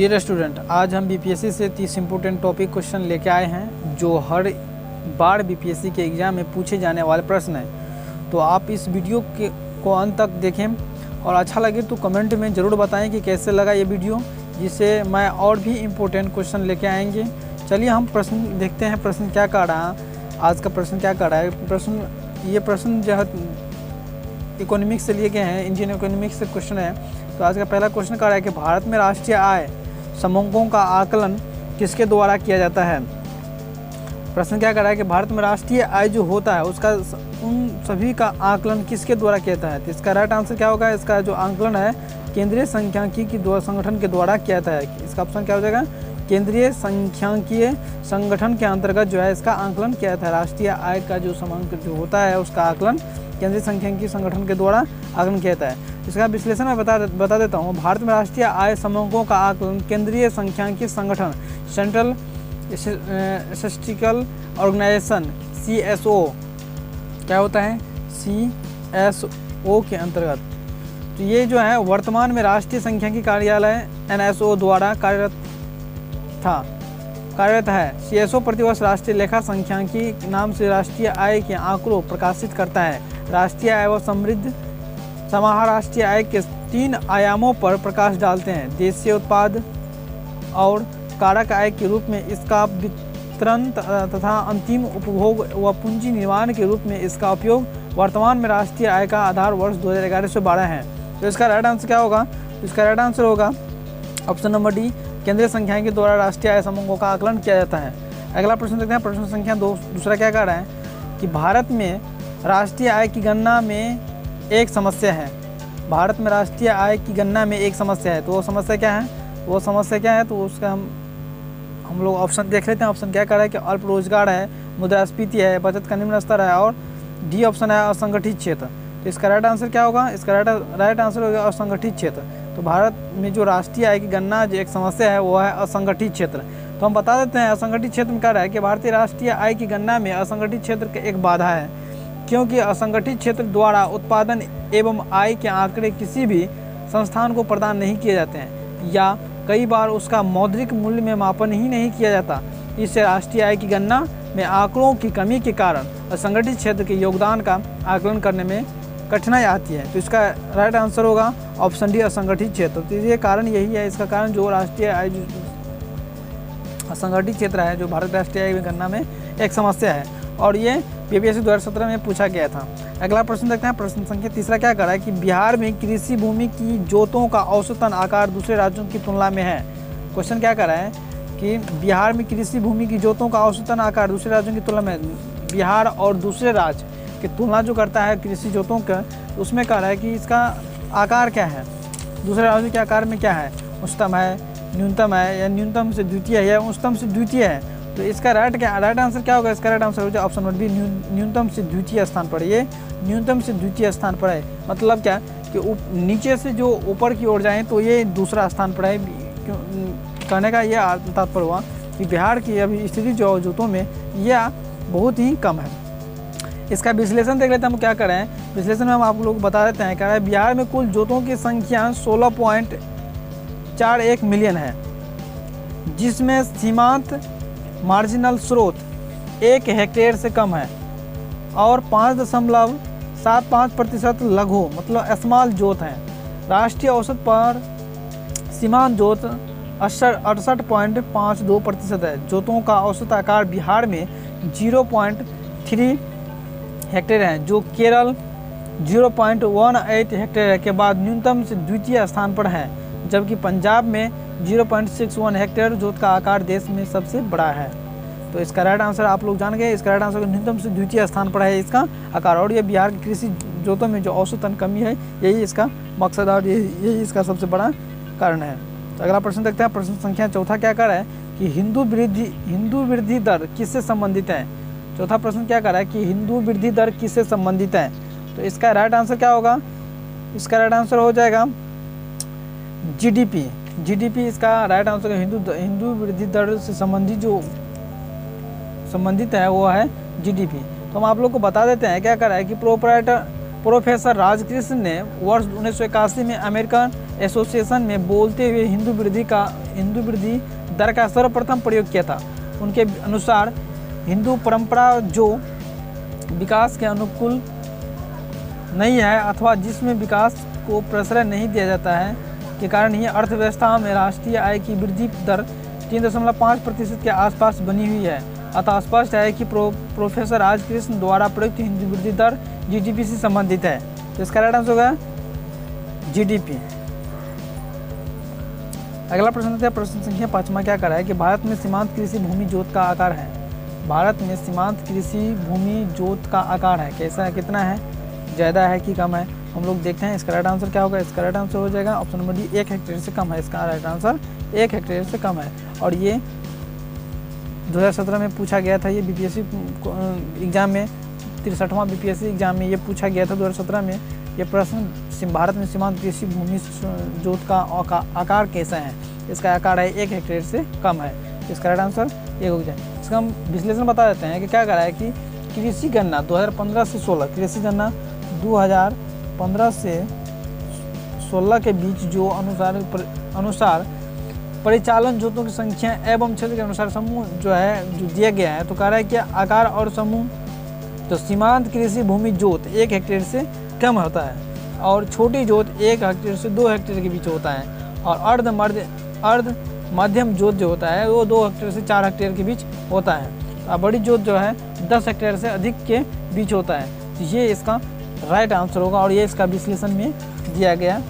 Dear student, आज हम BPSC से 30 इम्पोर्टेंट टॉपिक क्वेश्चन लेके आए हैं जो हर बार बीपीएससी के एग्ज़ाम में पूछे जाने वाले प्रश्न हैं। तो आप इस वीडियो को अंत तक देखें और अच्छा लगे तो कमेंट में ज़रूर बताएं कि कैसे लगा ये वीडियो, जिससे मैं और भी इम्पोर्टेंट क्वेश्चन लेके आएंगे। चलिए हम प्रश्न देखते हैं, प्रश्न क्या कह रहा है। आज का प्रश्न क्या कह रहा है, ये प्रश्न जो है इकोनॉमिक्स से लिए गए हैं, इंडियन इकोनॉमिक्स से क्वेश्चन है। तो आज का पहला क्वेश्चन कह रहा है कि भारत में राष्ट्रीय आय समूहों का आकलन किसके द्वारा किया जाता है। प्रश्न क्या कर रहा है कि भारत में राष्ट्रीय आय जो होता है उसका उन सभी का आकलन किसके द्वारा किया जाता है। तो इसका राइट आंसर क्या होगा, इसका जो आकलन है केंद्रीय सांख्यिकी संगठन के द्वारा किया जाता है। इसका ऑप्शन क्या हो जाएगा, केंद्रीय सांख्यिकीय संगठन के अंतर्गत जो है इसका आकलन किया जाता है। राष्ट्रीय आय का जो समांक जो होता है उसका आकलन केंद्रीय सांख्यिकी संगठन के द्वारा आकलन किया जाता है। इसका विश्लेषण मैं बता देता हूँ। भारत में राष्ट्रीय आय समूहों का आकलन केंद्रीय सांख्यिकी संगठन सेंट्रल स्टैटिस्टिकल ऑर्गेनाइजेशन CSO क्या होता है, CSO के अंतर्गत। तो ये जो है वर्तमान में राष्ट्रीय सांख्यिकी कार्यालय NSO द्वारा कार्यरत है। CSO प्रतिवर्ष राष्ट्रीय लेखा सांख्यिकी नाम से राष्ट्रीय आय के आंकड़ों प्रकाशित करता है। राष्ट्रीय आय व समृद्ध समाहार राष्ट्रीय आय के 3 आयामों पर प्रकाश डालते हैं। देशीय उत्पाद और कारक आय के रूप में इसका वितरण तथा अंतिम उपभोग व पूंजी निर्माण के रूप में इसका उपयोग वर्तमान में राष्ट्रीय आय का आधार वर्ष 2011 से 12 है। तो इसका राइट आंसर क्या होगा, इसका राइट आंसर होगा ऑप्शन नंबर डी, केंद्रीय सांख्यिकी के द्वारा राष्ट्रीय आय समूहों का आकलन किया जाता है। अगला प्रश्न देखते हैं, प्रश्न संख्या 2। दूसरा क्या कह रहा है कि भारत में राष्ट्रीय आय की गणना में एक समस्या है। भारत में राष्ट्रीय आय की गणना में एक समस्या है। तो वो समस्या क्या है, तो उसका हम लोग ऑप्शन देख लेते हैं। ऑप्शन क्या कर रहा है कि अल्प रोजगार है, मुद्रास्फीति है, बचत का निम्न स्तर है, और डी ऑप्शन है असंगठित क्षेत्र। तो इसका राइट आंसर क्या होगा, इसका राइट आंसर होगा असंगठित क्षेत्र। तो भारत में जो राष्ट्रीय आय की गणना जो एक समस्या है वो है असंगठित क्षेत्र। तो हम बता देते हैं असंगठित क्षेत्र में क्या रहा है कि भारतीय राष्ट्रीय आय की गणना में असंगठित क्षेत्र का एक बाधा है, क्योंकि असंगठित क्षेत्र द्वारा उत्पादन एवं आय के आंकड़े किसी भी संस्थान को प्रदान नहीं किए जाते हैं, या कई बार उसका मौद्रिक मूल्य में मापन ही नहीं किया जाता। इससे राष्ट्रीय आय की गणना में आंकड़ों की कमी के कारण असंगठित क्षेत्र के योगदान का आकलन करने में कठिनाई आती है। तो इसका राइट आंसर होगा ऑप्शन डी, असंगठित क्षेत्र। तो ये कारण यही है, इसका कारण जो राष्ट्रीय आय जो असंगठित क्षेत्र है, जो भारत राष्ट्रीय आय की गणना में एक समस्या है, और ये बीपीएससी 2017 में पूछा गया था। अगला प्रश्न देखते हैं, प्रश्न संख्या 3 क्या कर रहा है कि बिहार में कृषि भूमि की जोतों का औसतन आकार दूसरे राज्यों की तुलना में है। क्वेश्चन क्या कर रहा है कि बिहार में कृषि भूमि की जोतों का औसतन आकार दूसरे राज्यों की तुलना में, बिहार और दूसरे राज्य की तुलना जो करता है कृषि जोतों का, उसमें कह रहा है कि इसका आकार क्या है, दूसरे राज्यों के आकार में क्या है, उच्चतम है, न्यूनतम है, या न्यूनतम से द्वितीय है, या उच्चतम से द्वितीय है। तो इसका राइट आंसर क्या होगा, इसका राइट आंसर हो जाए ऑप्शन नंबर बी, न्यूनतम से द्वितीय स्थान पर। ये न्यूनतम से द्वितीय स्थान पर है, मतलब क्या कि नीचे से जो ऊपर की ओर जाएं तो ये दूसरा स्थान पर है। कहने का ये तात्पर्य हुआ कि बिहार की अभी स्थिति जो जोतों में यह बहुत ही कम है। इसका विश्लेषण देख लेते हैं हम क्या कर रहे हैं। विश्लेषण में हम आप लोग बता देते हैं, कह रहे हैं बिहार में कुल जोतों की संख्या 16.41 मिलियन है, जिसमें सीमांत मार्जिनल स्रोत 1 हेक्टेयर से कम है, और 5.75% लघु मतलब स्मॉल जोत हैं। राष्ट्रीय औसत पर सीमांत जोत 68.52% है। जोतों का औसत आकार बिहार में 0.3 हेक्टेयर है, जो केरल 0.18 हेक्टेयर के बाद न्यूनतम से द्वितीय स्थान पर है, जबकि पंजाब में 0.61 हेक्टेयर जोत का आकार देश में सबसे बड़ा है। तो इसका राइट आंसर आप लोग जान गए, इसका राइट आंसर न्यूनतम से द्वितीय स्थान पर है इसका आकार, और ये बिहार की कृषि जोतों में जो औसतन कमी है यही इसका मकसद और यही इसका सबसे बड़ा कारण है। तो अगला प्रश्न देखते हैं, प्रश्न संख्या 4 क्या कर रहा है कि हिंदू वृद्धि दर किससे संबंधित है। चौथा प्रश्न क्या कर रहा है कि हिंदू वृद्धि दर किससे संबंधित है। तो इसका राइट आंसर क्या होगा, इसका राइट आंसर हो जाएगा जीडीपी इसका राइट आंसर। हिंदू वृद्धि दर से संबंधित है वो है जीडीपी। तो हम आप लोग को बता देते हैं क्या कर रहा है कि प्रोफेसर राजकृष्ण ने वर्ष 1981 में अमेरिकन एसोसिएशन में बोलते हुए हिंदू वृद्धि दर का सर्वप्रथम प्रयोग किया था। उनके अनुसार हिंदू परंपरा जो विकास के अनुकूल नहीं है अथवा जिसमें विकास को प्रश्रय नहीं दिया जाता है के कारण ही अर्थव्यवस्था में राष्ट्रीय आय की वृद्धि दर 3.5% के आसपास बनी हुई है। अतः स्पष्ट है कि प्रोफेसर राजकृष्ण द्वारा प्रयुक्त हिंदू वृद्धि दर जीडीपी से संबंधित है। तो इसका राइट आंसर होगा जीडीपी। अगला प्रश्न है प्रश्न संख्या 5वां क्या कर रहा है कि भारत में सीमांत कृषि भूमि जोत का आकार है। भारत में सीमांत कृषि भूमि जोत का आकार है कैसा है, कितना है, ज़्यादा है कि कम है। हम लोग देखते हैं इसका राइट आंसर क्या होगा। इसका राइट आंसर हो जाएगा ऑप्शन नंबर डी 1 हेक्टेयर से कम है। इसका राइट आंसर 1 हेक्टेयर से कम है। और ये 2017 में पूछा गया था, ये बीपीएससी एग्जाम में 63वां बीपीएससी एग्जाम में ये पूछा गया था 2017 में। ये प्रश्न भारत में सीमांत कृषि भूमि जोत का आकार कैसा है। इसका आकार है 1 हेक्टेयर से कम है। इसका राइट आंसर ये हो जाए। इसका हम विश्लेषण बता देते हैं कि क्या करा है कि कृषि गणना 2015 से 16, कृषि गणना 2015 से 16 के बीच जो अनुसार परिचालन जोतों की संख्या एवं क्षेत्र के अनुसार समूह जो दिया गया है। तो कह रहा है कि आकार और समूह, तो सीमांत कृषि भूमि जोत 1 हेक्टेयर से कम होता है और छोटी जोत 1 हेक्टेयर से 2 हेक्टेयर के बीच होता है। और अर्ध मध्यम जोत जो होता है वो 2 हेक्टेयर से 4 हेक्टेयर के बीच होता है। और बड़ी जोत जो है 10 हेक्टेयर से अधिक के बीच होता है। तो ये इसका राइट आंसर होगा। और ये इसका विश्लेषण में दिया गया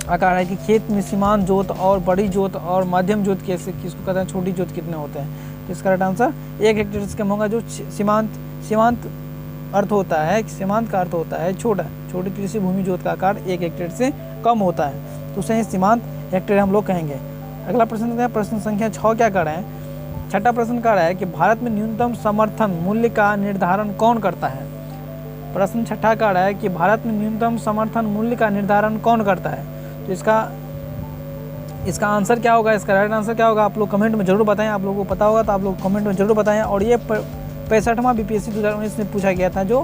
आकार है कि खेत में सीमांत जोत और बड़ी जोत और मध्यम जोत कैसे, किसको कहते हैं, छोटी जोत कितने होते हैं। तो इसका राइट आंसर 1 हेक्टेयर से कम होगा। जो सीमांत अर्थ होता है, सीमांत का अर्थ होता है छोटी कृषि भूमि जोत का आकार 1 हेक्टेयर से कम होता है। तो उसे सीमांत हेक्टेयर हम लोग कहेंगे। अगला प्रश्न है प्रश्न संख्या 6 क्या कर रहे हैं। 6ठा प्रश्न कर रहा है कि भारत में न्यूनतम समर्थन मूल्य का निर्धारण कौन करता है। प्रश्न 6ठा का रहा है कि भारत में न्यूनतम समर्थन मूल्य का निर्धारण कौन करता है। तो इसका आंसर क्या होगा, इसका राइट आंसर क्या होगा, आप लोग कमेंट में जरूर बताएं। आप लोगों को पता होगा तो आप लोग कमेंट में जरूर बताएं। और ये 65वां बीपीएससी 2019 में पूछा गया था, जो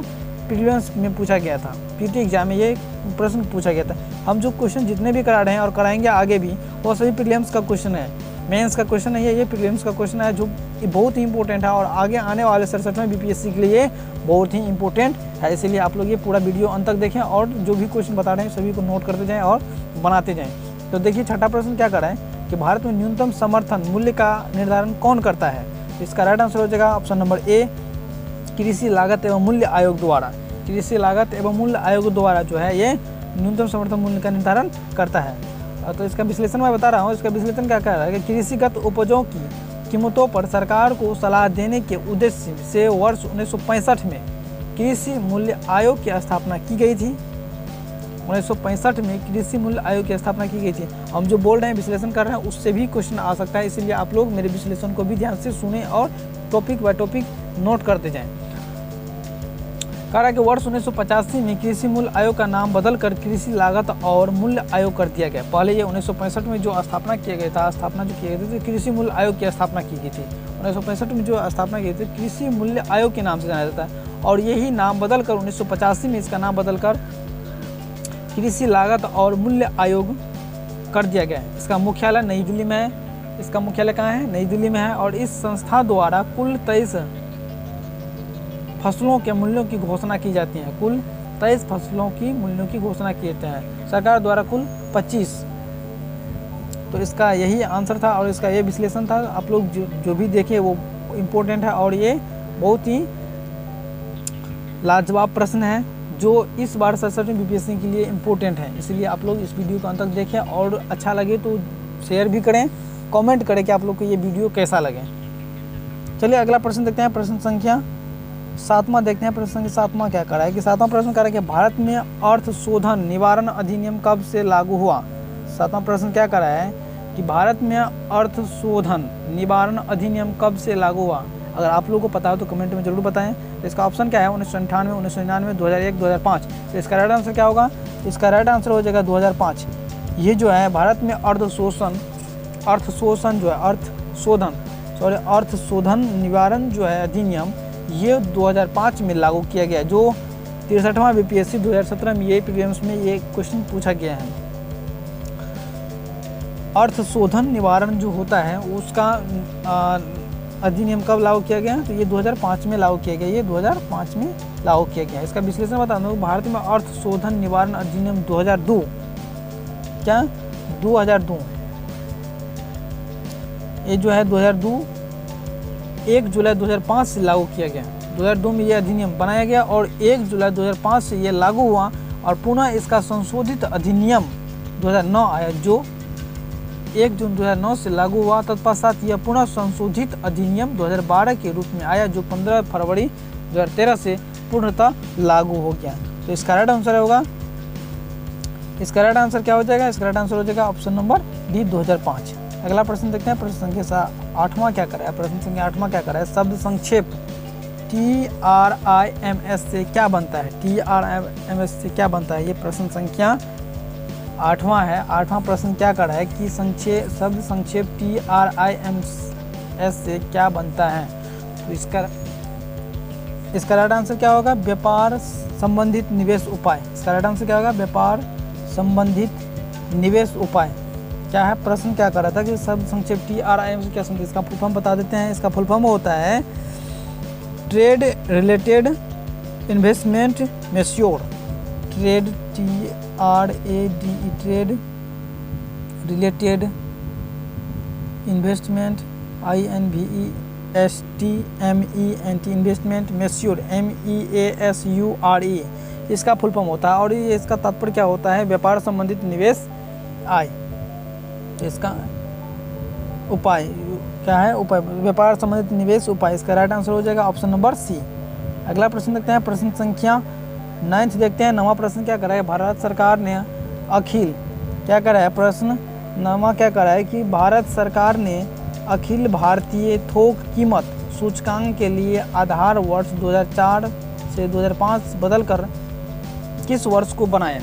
प्रीलिम्स में पूछा गया था, पीटी एग्जाम में ये प्रश्न पूछा गया था। हम जो क्वेश्चन जितने भी करा रहे हैं और कराएंगे आगे भी, वो सभी प्रीलिम्स का क्वेश्चन है, मेंस का क्वेश्चन नहीं है, ये प्रीलिम्स का क्वेश्चन है, जो बहुत ही इंपॉर्टेंट है और आगे आने वाले 67वें बीपीएससी के लिए बहुत ही इंपॉर्टेंट है। इसीलिए आप लोग ये पूरा वीडियो अंत तक देखें और जो भी क्वेश्चन बता रहे हैं सभी को नोट करते जाएं और बनाते जाएं। तो देखिए 6ठा प्रश्न क्या कर रहा है कि भारत में न्यूनतम समर्थन मूल्य का निर्धारण कौन करता है। तो इसका राइट आंसर हो जाएगा ऑप्शन नंबर ए, कृषि लागत एवं मूल्य आयोग द्वारा। कृषि लागत एवं मूल्य आयोग द्वारा जो है ये न्यूनतम समर्थन मूल्य का निर्धारण करता है। तो इसका विश्लेषण मैं बता रहा हूँ। इसका विश्लेषण क्या कर रहा है कि कृषिगत उपजों की कीमतों पर सरकार को सलाह देने के उद्देश्य से वर्ष 1965 में कृषि मूल्य आयोग की स्थापना की गई थी। 1965 में कृषि मूल्य आयोग की स्थापना की गई थी। हम जो बोल रहे हैं, विश्लेषण कर रहे हैं, उससे भी क्वेश्चन आ सकता है। इसीलिए आप लोग मेरे विश्लेषण को भी ध्यान से सुने और टॉपिक बाय टॉपिक नोट करते जाएं। कह रहा है कि वर्ष 1985 में कृषि मूल्य आयोग का नाम बदलकर कृषि लागत और मूल्य आयोग कर दिया गया। पहले ये 1965 में जो स्थापना किया गया था, तो कृषि मूल्य आयोग की स्थापना की गई थी। 1965 में जो स्थापना की थी कृषि मूल्य आयोग के नाम से जाना जाता है। और यही नाम बदलकर 1985 में इसका नाम बदलकर कृषि लागत और मूल्य आयोग कर दिया गया है। इसका मुख्यालय नई दिल्ली में है। इसका मुख्यालय कहाँ है, नई दिल्ली में है। और इस संस्था द्वारा कुल 23 फसलों के मूल्यों की घोषणा की जाती है। कुल 23 फसलों की मूल्यों की घोषणा की जाती है, सरकार द्वारा कुल 25। तो इसका यही आंसर था और इसका ये विश्लेषण था। आप लोग जो भी देखे वो इम्पोर्टेंट है और ये बहुत ही लाजवाब प्रश्न है जो इस बार 67वें बीपीएससी के लिए इम्पोर्टेंट है। इसलिए आप लोग इस वीडियो को अंत तक देखें और अच्छा लगे तो शेयर भी करें, कमेंट करें कि आप लोग को ये वीडियो कैसा लगे। चलिए अगला प्रश्न देखते हैं। प्रश्न संख्या 7वां देखते हैं। प्रश्न संख्या 7वां क्या कर रहा है कि 7वां प्रश्न कर रहा है कि भारत में अर्थ शोधन निवारण अधिनियम कब से लागू हुआ। 7वां प्रश्न क्या कर रहा है कि भारत में अर्थ शोधन निवारण अधिनियम कब से लागू हुआ। अगर आप लोगों को पता हो तो कमेंट में जरूर बताएं। तो इसका ऑप्शन क्या है, 1998, 1999, 2001, 2005। तो इसका राइट आंसर क्या होगा, इसका राइट आंसर हो जाएगा 2005। ये जो है भारत में अर्थ शोधन निवारण जो है अधिनियम, ये 2005 में लागू किया गया। जो 63वां बीपीएससी 2017 में ये प्रीलिम्स में ये क्वेश्चन पूछा गया है। अर्थ शोधन निवारण जो होता है उसका अधिनियम कब लागू किया गया? तो ये 2005 में लागू किया गया, ये 2005 में लागू किया गया। इसका विश्लेषण बता दूँ, भारत में अर्थ शोधन निवारण अधिनियम 2002, क्या 2002, ये जो है 2002 1 जुलाई 2005 से लागू किया गया। 2002 में ये अधिनियम बनाया गया और 1 जुलाई 2005 से ये लागू हुआ और पुनः इसका संशोधित अधिनियम 2009 आया, जो 1 जून 2009 से लागू हुआ। तत्पश्चात यह पुनः संशोधित अधिनियम 2012 के रूप में आया, जो 15 फरवरी 2013 से पूर्णतः लागू हो गया। तो इसका राइट आंसर होगा, इसका राइट आंसर क्या हो जाएगा? इसका राइट आंसर हो जाएगा ऑप्शन नंबर डी 2005। अगला प्रश्न देखते हैं, प्रश्न संख्या 8वां क्या कर रहा है? प्रश्न संख्या 8वां क्या कर रहा है? शब्द संक्षेप TRIMS से क्या बनता है? TRIMS से क्या बनता है? ये प्रश्न संख्या 8वां है। 8वां प्रश्न क्या कर रहा है कि शब्द संक्षेप TRIMS से क्या बनता है? तो इसका राइट आंसर क्या होगा? व्यापार संबंधित निवेश उपाय। इसका राइट आंसर क्या होगा? व्यापार संबंधित निवेश उपाय। क्या है प्रश्न, क्या कर रहा था कि शब्द संक्षेप TRIMS क्या समझे? इसका फुल फॉर्म बता देते हैं। इसका फुल फॉर्म होता है trade related investment mature. Trade TRADE, trade related investment INVESTMENT investment mature MEASURE इसका फुल फॉर्म होता है। और ये इसका तात्पर्य क्या होता है? व्यापार संबंधित निवेश आय। इसका उपाय क्या है? उपाय व्यापार संबंधित निवेश उपाय। इसका राइट आंसर हो जाएगा ऑप्शन नंबर सी। अगला प्रश्न देखते हैं, प्रश्न संख्या 9 देखते हैं। 9वां प्रश्न क्या कर रहा है? भारत सरकार ने अखिल क्या कर रहा है? प्रश्न 9वां क्या कर रहा है कि भारत सरकार ने अखिल भारतीय थोक कीमत सूचकांक के लिए आधार वर्ष 2004 से 2005 बदलकर किस वर्ष को बनाया?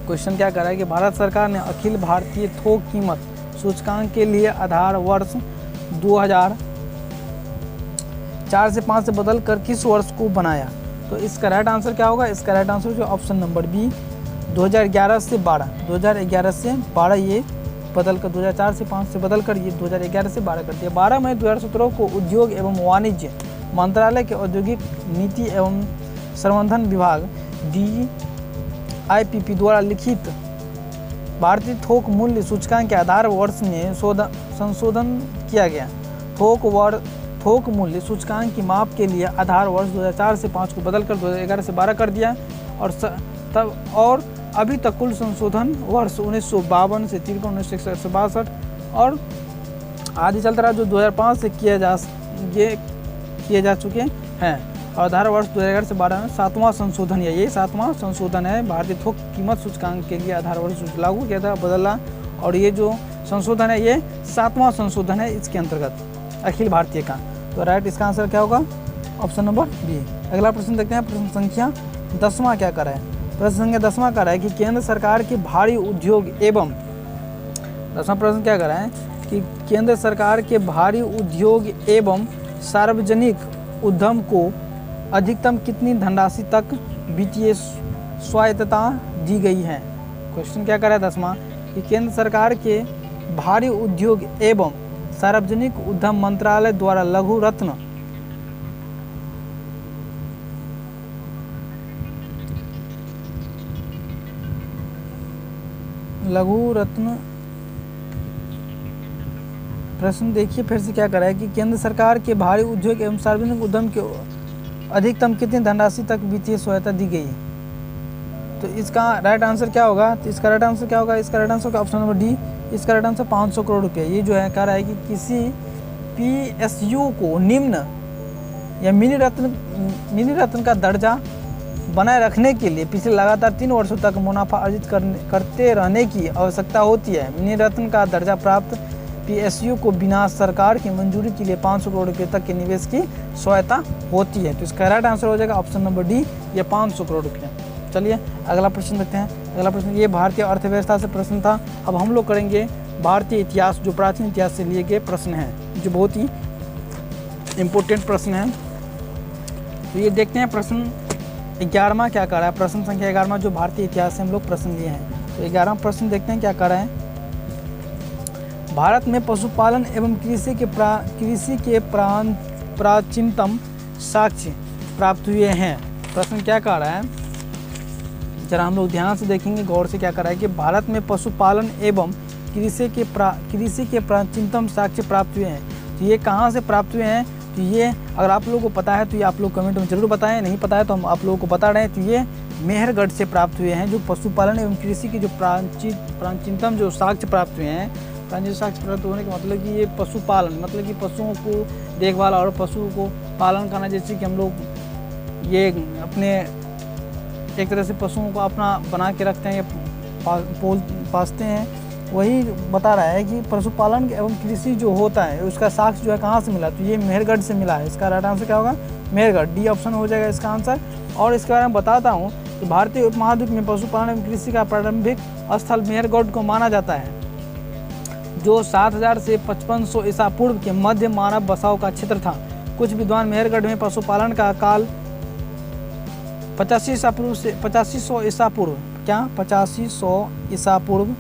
क्वेश्चन क्या कर रहा है कि भारत सरकार ने अखिल भारतीय थोक कीमत सूचकांक के लिए आधार वर्ष 2004 से 5 से बदलकर किस वर्ष को बनाया? तो इसका राइट आंसर क्या होगा? इसका राइट आंसर जो ऑप्शन नंबर बी 2011 से 12, 2011 से 12 ये बदलकर 2004 से 5 से बदलकर ये 2011 से 12 कर दिया। 12 मई 2017 को उद्योग एवं वाणिज्य मंत्रालय के औद्योगिक नीति एवं संवर्धन विभाग DIPP द्वारा लिखित भारतीय थोक मूल्य सूचकांक के आधार वर्ष में संशोधन किया गया। थोक मूल्य सूचकांक की माप के लिए आधार वर्ष 2004 से 5 को बदलकर 2011 से 12 कर दिया और अभी तक कुल संशोधन वर्ष 1952 से 53, 1961 से 62 और आदि चलता रहा, जो 2005 से किए जा चुके हैं। और आधार वर्ष 2011 से 12 में 7वां संशोधन है। ये 7वां संशोधन है। भारतीय थोक कीमत सूचकांक के लिए आधार वर्ष लागू किया था, बदला, और ये जो संशोधन है ये 7वां संशोधन है इसके अंतर्गत अखिल भारतीय का। तो राइट इसका आंसर क्या होगा? Option number B. अगला प्रश्न देखते हैं, प्रश्न संख्या 10वां क्या कर रहा है? प्रश्न संख्या 10वां कर रहा है कि केंद्र सरकार के भारी उद्योग एवं 10वां प्रश्न क्या कर रहा है कि केंद्र सरकार के भारी उद्योग एवं सार्वजनिक उद्यम को अधिकतम कितनी धनराशि तक वित्तीय स्वायत्तता दी गई है? क्वेश्चन क्या कर रहा है 10वां कि केंद्र सरकार के भारी उद्योग एवं सार्वजनिक उद्यम मंत्रालय द्वारा लघु रत्न प्रश्न देखिए फिर से क्या कर रहा है कि केंद्र सरकार के भारी उद्योग एवं सार्वजनिक उद्यम के अधिकतम कितनी धनराशि तक वित्तीय सहायता दी गई? तो इसका राइट आंसर क्या होगा? तो इसका राइट आंसर क्या होगा? इसका राइट आंसर का ऑप्शन नंबर डी। इसका राइट आंसर 500 करोड़ रुपये। ये जो है कह रहा है कि किसी PSU को निम्न या मिनी रत्न का दर्जा बनाए रखने के लिए पिछले लगातार 3 वर्षों तक मुनाफा अर्जित करते रहने की आवश्यकता होती है। मिनी रत्न का दर्जा प्राप्त PSU को बिना सरकार की मंजूरी के लिए 500 करोड़ रुपये तक के निवेश की सहायता होती है। तो इसका राइट आंसर हो जाएगा ऑप्शन नंबर डी, या 500 करोड़ रुपये। चलिए अगला प्रश्न देखते हैं। अगला प्रश्न ये भारतीय अर्थव्यवस्था से प्रश्न था। अब हम लोग करेंगे भारतीय इतिहास, जो प्राचीन इतिहास से लिए गए प्रश्न हैं, जो बहुत ही इम्पोर्टेंट प्रश्न हैं। तो ये देखते हैं प्रश्न 11वां क्या कर रहा है? प्रश्न संख्या 11वां जो भारतीय इतिहास से हम लोग प्रश्न लिए हैं। तो 11वां प्रश्न देखते हैं क्या कर रहा है। भारत में पशुपालन एवं कृषि के प्राचीनतम साक्ष्य प्राप्त हुए हैं। प्रश्न क्या कह रहा है, जरा हम लोग ध्यान से देखेंगे, गौर से क्या कर रहा है कि भारत में पशुपालन एवं कृषि के प्राचीनतम साक्ष्य प्राप्त हुए हैं। तो ये कहाँ से प्राप्त हुए हैं, तो ये अगर आप लोगों को पता है तो ये आप लोग कमेंट में जरूर बताएं, नहीं पता है तो हम आप लोगों को बता रहे हैं। तो ये मेहरगढ़ से प्राप्त हुए हैं, जो पशुपालन एवं कृषि के जो प्राचीनतम जो साक्ष्य प्राप्त हुए हैं। प्राचीन साक्ष्य प्राप्त होने का मतलब कि ये पशुपालन मतलब कि पशुओं को देखभाल और पशुओं को पालन करना, जैसे कि हम लोग ये अपने एक तरह से पशुओं को अपना बना के रखते हैं या पालते हैं, वही बता रहा है कि पशुपालन एवं कृषि जो होता है उसका साक्ष्य जो है कहाँ से मिला, तो ये मेहरगढ़ से मिला है। इसका राइट आंसर क्या होगा, मेहरगढ़, डी ऑप्शन हो जाएगा इसका आंसर। और इसके बारे में बताता हूँ कि भारतीय उपमहाद्वीप में पशुपालन एवं कृषि का प्रारंभिक स्थल मेहरगढ़ को माना जाता है, जो 7000 से 5500 ईसा पूर्व के मध्य मानव बसाव का क्षेत्र था। कुछ विद्वान मेहरगढ़ में पशुपालन का काल 8500 ईसा पूर्व क्या 8500 ईसा पूर्व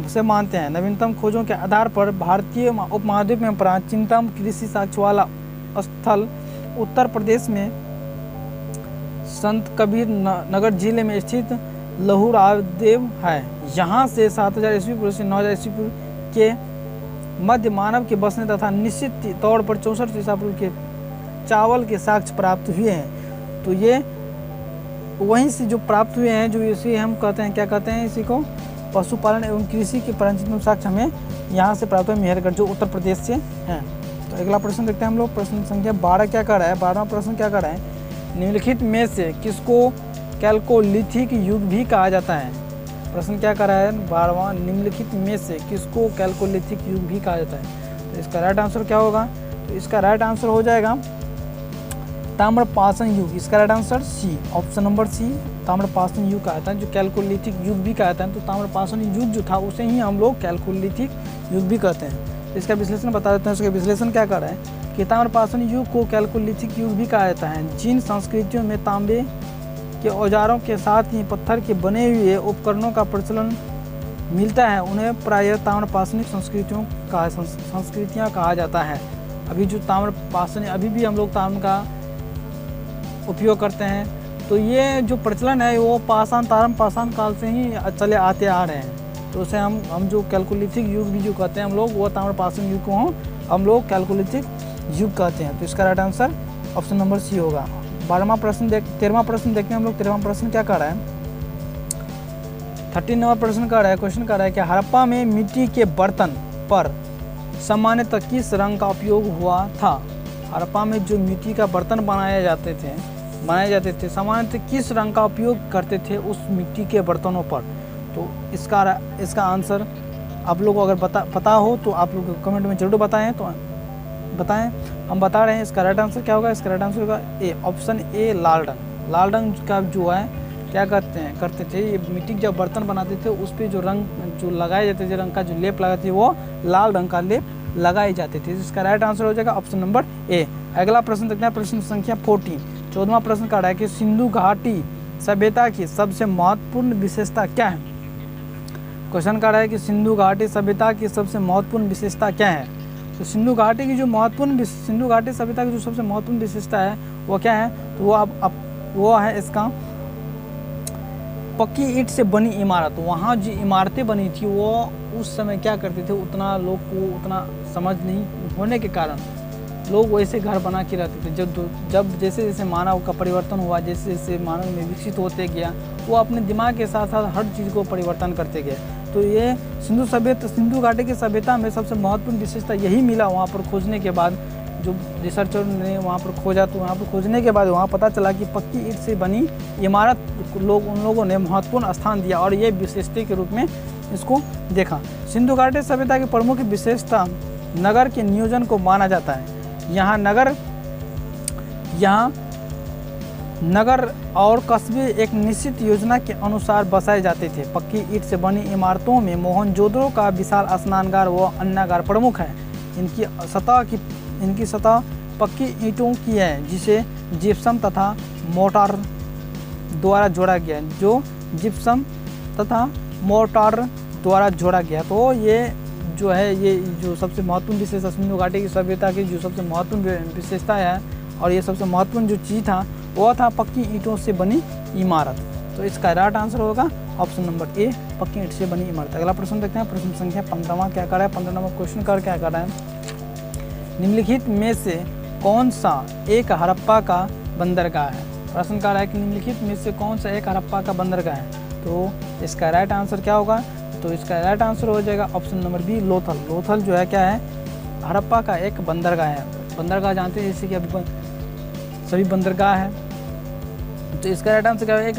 से मानते हैं। नवीनतम खोजों के आधार पर भारतीय उपमहाद्वीप में प्राचीनतम कृषि साक्ष्य वाला स्थल उत्तर प्रदेश में संत कबीर नगर जिले में स्थित लहुरादेव है। यहाँ से 7000 ईस्वी पूर्व से 9000 ईस्वी पूर्व के मध्य मानव के बसने तथा निश्चित तौर पर 64 ईसा पूर्व के चावल के साक्ष्य प्राप्त हुए हैं। तो ये वहीं से जो प्राप्त हुए हैं, जो इसे हम कहते हैं, क्या कहते हैं इसी को, पशुपालन एवं कृषि के प्राचीनतम साक्ष्य हमें यहाँ से प्राप्त हुए मेहरगढ़, जो उत्तर प्रदेश से हैं। तो अगला प्रश्न देखते हैं हम लोग। प्रश्न संख्या 12 क्या कर रहा है, 12वां प्रश्न क्या कर रहा है, निम्नलिखित में से किसको कैल्कोलिथिक युग भी कहा जाता है। प्रश्न क्या कर रहा है 12वां, निम्नलिखित में से किसको कैल्कोलिथिक युग भी कहा जाता है। तो इसका राइट आंसर क्या होगा, तो इसका राइट आंसर हो जाएगा ताम्रपाषाण युग। इसका right answer C, option number C, ताम्रपाषाण युग कहा जाता है, जो कैल्कोलिथिक युग भी कहा जाता है। तो ताम्रपाषाण युग जो था उसे ही हम लोग कैल्कोलिथिक युग भी कहते हैं। इसका विश्लेषण बता देते हैं। इसका विश्लेषण क्या कर रहा है कि ताम्रपाषाण युग को कैल्कोलिथिक युग भी कहा जाता है। जिन संस्कृतियों में तांबे के औजारों के साथ ही पत्थर के बने हुए उपकरणों का प्रचलन मिलता है, उन्हें प्रायः ताम्रपाषाणिक संस्कृतियाँ कहा जाता है। अभी जो ताम्रपाषाण अभी भी हम लोग ताम्र का उपयोग करते हैं, तो ये जो प्रचलन है वो ताम्रपाषाण काल से ही चले आते आ रहे हैं। तो उसे हम जो कैल्कोलिथिक युग भी जो कहते हैं हम लोग, वो ताम्रपाषाण युग को हम लोग कैल्कोलिथिक युग कहते हैं। तो इसका right answer option number C होगा। 13वां प्रश्न देखते हैं हम लोग। 13वां प्रश्न क्या कर रहा है, 13वां प्रश्न कर रहा है, क्वेश्चन कर रहा है कि हड़प्पा में मिट्टी के बर्तन पर सामान्यतः किस रंग का उपयोग हुआ था। हड़प्पा में जो मिट्टी का बर्तन बनाए जाते थे सामान्यतः किस रंग का उपयोग करते थे उस मिट्टी के बर्तनों पर। तो इसका आंसर आप लोगों को अगर पता हो तो आप लोग कमेंट में जरूर बताएं। तो बताएं, हम बता रहे हैं। इसका राइट आंसर क्या होगा, इसका राइट आंसर होगा ए, ऑप्शन ए, लाल रंग। लाल रंग का जो है क्या करते थे, ये मिट्टी के जब बर्तन बनाते थे उस पर जो रंग जो लगाए जाते थे, रंग का जो लेप लगाते थे वो लाल रंग का लेप लगाए जाते थे। इसका राइट आंसर हो जाएगा ऑप्शन नंबर ए। अगला प्रश्न देखते हैं, प्रश्न संख्या 14। 14वां प्रश्न का है कि सिंधु घाटी सभ्यता की सबसे महत्वपूर्ण विशेषता क्या है। क्वेश्चन का है कि सिंधु घाटी सभ्यता की सबसे महत्वपूर्ण विशेषता क्या है। तो सिंधु घाटी सभ्यता की जो सबसे महत्वपूर्ण विशेषता है वो क्या है, तो वो है इसका पक्की ईंट से बनी इमारत। वहाँ जो इमारतें बनी थी वो उस समय क्या करते थे, उतना लोग को उतना समझ नहीं होने के कारण लोग वैसे घर बना के रहते थे। जब जैसे जैसे मानव का परिवर्तन हुआ, जैसे जैसे मानव में विकसित होते गया, वो अपने दिमाग के साथ साथ हर चीज़ को परिवर्तन करते गए। तो ये सिंधु घाटी की सभ्यता में सबसे महत्वपूर्ण विशेषता यही मिला। वहाँ पर खोजने के बाद जो रिसर्चर ने वहाँ पर खोजा, तो वहाँ पर खोजने के बाद वहाँ पता चला कि पक्की ईंट से बनी इमारत उन लोगों ने महत्वपूर्ण स्थान दिया और ये विशेषता के रूप में इसको देखा। सिंधु घाटी सभ्यता की प्रमुख विशेषता नगर के नियोजन को माना जाता है। यहाँ नगर और कस्बे एक निश्चित योजना के अनुसार बसाए जाते थे। पक्की ईंट से बनी इमारतों में मोहनजोदड़ो का विशाल स्नानगार व अन्नागार प्रमुख है। इनकी सतह पक्की ईंटों की है, जिसे जिप्सम तथा मोर्टार द्वारा जोड़ा गया। तो ये जो है ये जो सबसे महत्वपूर्ण विशेष अश्विनी घाटी की सभ्यता की जो सबसे महत्वपूर्ण विशेषता है और ये सबसे महत्वपूर्ण जो चीज़ था वो था पक्की ईंटों से बनी इमारत। तो इसका राइट आंसर होगा ऑप्शन नंबर ए, पक्की ईंट से बनी इमारत। अगला प्रश्न देखते हैं, प्रश्न संख्या 15वां क्या कर रहा है। 15 नंबर क्वेश्चन कर क्या कर रहा है, निम्नलिखित में से कौन सा एक हड़प्पा का बंदरगाह है। प्रश्न कर रहा है कि निम्नलिखित में से कौन सा एक हड़प्पा का बंदरगाह है। तो इसका राइट आंसर क्या होगा, तो इसका राइट आंसर हो जाएगा option number B, Lothal. Lothal जो है क्या है, हड़प्पा का एक बंदरगाह है। बंदरगाह जानते हैं जैसे कि अभी सभी बंदरगाह है। तो इसका राइट आंसर क्या है, एक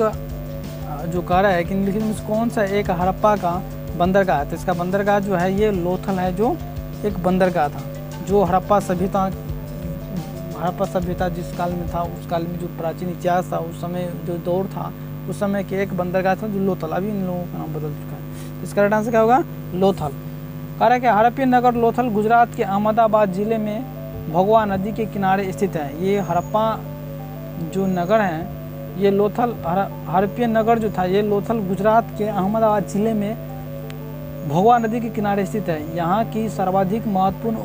जो कह रहा है कि निम्नलिखित में से कौन सा एक हड़प्पा का बंदरगाह है। तो इसका बंदरगाह जो है ये लोथल है, जो एक बंदरगाह था जो हड़प्पा सभ्यता जिस काल में था, उस काल में जो प्राचीन इतिहास था, उस समय जो दौर था, उस समय के एक बंदरगाह था जो लोथल। अभी इन लोगों का नाम बदल चुका है। तो इसका राइट आंसर क्या होगा, लोथल। कह रहा है कि हड़प्पा नगर लोथल गुजरात के अहमदाबाद जिले में भगवा नदी के किनारे स्थित है। ये हड़प्पा जो नगर है ये लोथल, हड़प्पा नगर जो था ये लोथल गुजरात के अहमदाबाद जिले में भगवा नदी के किनारे स्थित है। यहाँ की सर्वाधिक महत्वपूर्ण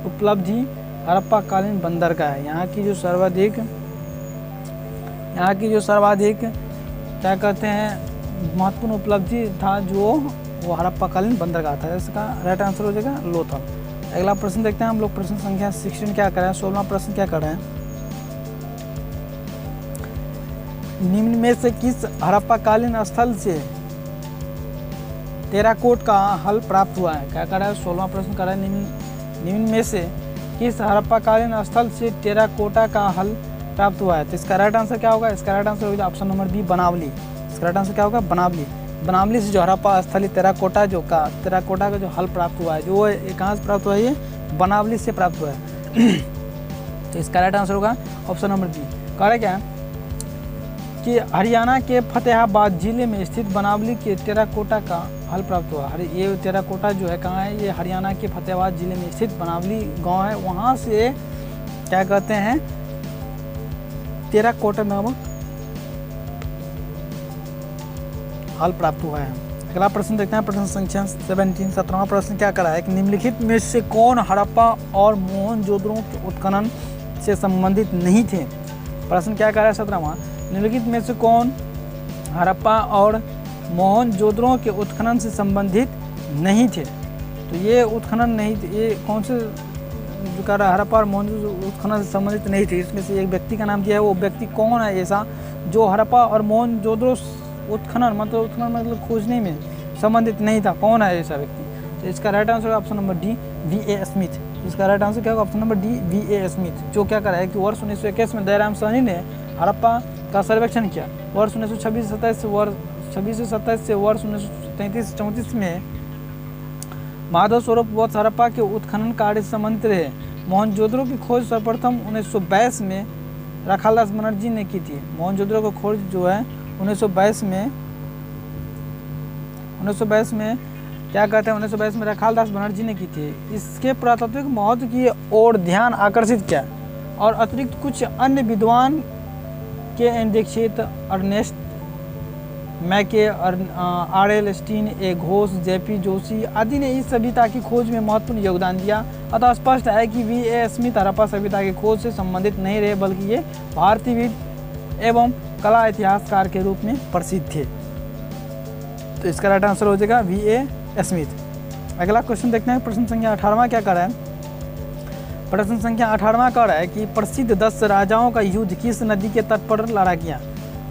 उपलब्धि हड़प्पा कालीन बंदरगाह है। यहाँ की जो सर्वाधिक क्या कहते हैं महत्वपूर्ण उपलब्धि था जो वो हड़प्पा कालीन बंदरगाह था। इसका राइट आंसर हो जाएगा लोथल। अगला प्रश्न देखते हैं हम लोग, प्रश्न संख्या 16 क्या कर रहे हैं, 16वां प्रश्न क्या कर रहे हैं, निम्न में से किस हड़प्पा कालीन स्थल से टेराकोट का हल प्राप्त हुआ है। क्या कर रहा है, 16वां प्रश्न कर रहा है, निम्न में से किस हड़प्पा कालीन स्थल से टेराकोटा का हल प्राप्त हुआ है। तो इसका राइट आंसर क्या होगा, इसका राइट आंसर होगा ऑप्शन नंबर बी, बनावली। इसका राइट आंसर क्या होगा, बनावली। बनावली से जो हड़प्पा स्थली टेराकोटा का जो हल प्राप्त हुआ है, जो कहाँ से प्राप्त हुआ है, ये बनावली से प्राप्त हुआ है। तो इसका राइट आंसर होगा ऑप्शन नंबर बी। कह रहे क्या कि हरियाणा के फतेहाबाद जिले में स्थित बनावली के टेराकोटा का हल प्राप्त हुआ। ये टेराकोटा जो है कहाँ है, ये हरियाणा के फतेहाबाद जिले में स्थित बनावली गांव है, वहाँ से क्या कहते हैं टेराकोटा नामक हल प्राप्त हुआ है। अगला प्रश्न देखते हैं, प्रश्न संख्या 17वां प्रश्न क्या कर रहा है कि निम्नलिखित में से कौन हड़प्पा और मोहनजोदड़ो के उत्खनन से संबंधित नहीं थे। प्रश्न क्या कर रहा है 17वां, निम्नलिखित में से कौन हड़प्पा और मोहनजोदड़ो के उत्खनन से संबंधित नहीं थे। तो ये उत्खनन नहीं थे, ये कौन से जो कह रहा है हड़प्पा और मोहनजोदड़ो उत्खनन से संबंधित नहीं थे। इसमें से एक व्यक्ति का नाम दिया है, वो व्यक्ति कौन है ऐसा जो हड़प्पा और मोहनजोदड़ो उत्खनन मतलब खोजने में संबंधित नहीं था, कौन है ऐसा व्यक्ति। तो इसका right answer option number D, V.A. Smith. इसका राइट आंसर क्या होगा, option number D, V.A. Smith, जो क्या करा है कि वर्ष 1921 में दयाराम साहनी ने हड़प्पा का सर्वेक्षण किया। वर्ष 1926 से 27 से वर्ष 1933-34 में माधव स्वरूप वत्स हड़प्पा के उत्खनन कार्य से संबंधित रहे। मोहनजोदड़ो की खोज सर्वप्रथम 1922 में राखालदास बनर्जी ने की थी। मोहनजोदड़ो की खोज जो है 1922 में क्या कहते हैं 1922 में राखालदास बनर्जी ने की थी। इसके पुरातात्विक महत्व की ओर ध्यान आकर्षित किया और अतिरिक्त कुछ अन्य विद्वान के दीक्षित, अर्नेस्ट मैके, R.L. स्टीन, ए घोष, J.P. जोशी आदि ने इस सभ्यता की खोज में महत्वपूर्ण योगदान दिया। अतः स्पष्ट है कि V.A. स्मिथ हड़प्पा सभ्यता की खोज से संबंधित नहीं रहे, बल्कि ये भारतीयविद एवं कला इतिहासकार के रूप में प्रसिद्ध थे। तो इसका राइट आंसर हो जाएगा V.A. स्मिथ। अगला क्वेश्चन देखते हैं, प्रश्न संख्या 18वां क्या कर रहा है। प्रश्न संख्या 18वां कह रहा है कि प्रसिद्ध 10 राजाओं का युद्ध किस नदी के तट पर लड़ा गया।